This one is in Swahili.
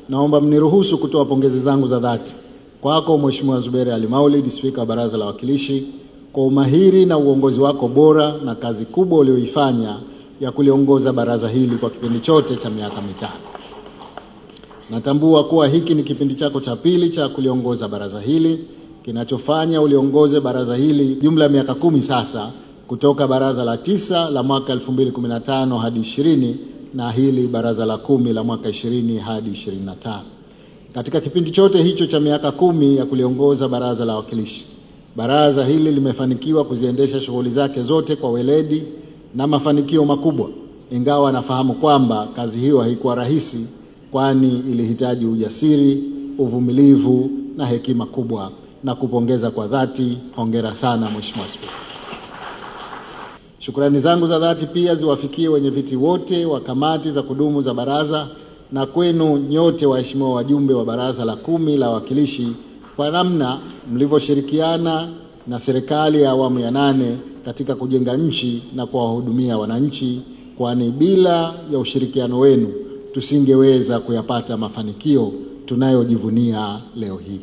naomba mniruhusu kutoa pongezi zangu za dhati kwako Mheshimiwa Zuberi Ali Maulid, Spika wa Baraza la Wawakilishi, kwa umahiri na uongozi wako bora na kazi kubwa ulioifanya ya kuliongoza baraza hili kwa kipindi chote cha miaka mitano. Natambua kuwa hiki ni kipindi chako cha pili cha kuliongoza baraza hili, kinachofanya uliongoze baraza hili jumla ya miaka 10 sasa, kutoka baraza la 9 la mwaka 2015 hadi 20 na hili baraza la 10 la mwaka 20 hadi 25. Katika kipindi chote hicho cha miaka 10 ya kuliongoza baraza la wawakilishi, baraza hili limefanikiwa kuziendesha shughuli zake zote kwa weledi na mafanikio makubwa, ingawa nafahamu kwamba kazi hiyo haikuwa rahisi, kwani ilihitaji ujasiri, uvumilivu na hekima kubwa, na kupongeza kwa dhati. Hongera sana Mheshimiwa Spika. Shukrani zangu za dhati pia ziwafikie wenyeviti wote wa kamati za kudumu za baraza na kwenu nyote waheshimiwa wajumbe wa baraza la 10 la wawakilishi kwa namna mlivyoshirikiana na serikali ya awamu ya 8 katika kujenga nchi na kuwahudumia wananchi, kwani bila ya ushirikiano wenu tusingeweza kuyapata mafanikio tunayojivunia leo hii.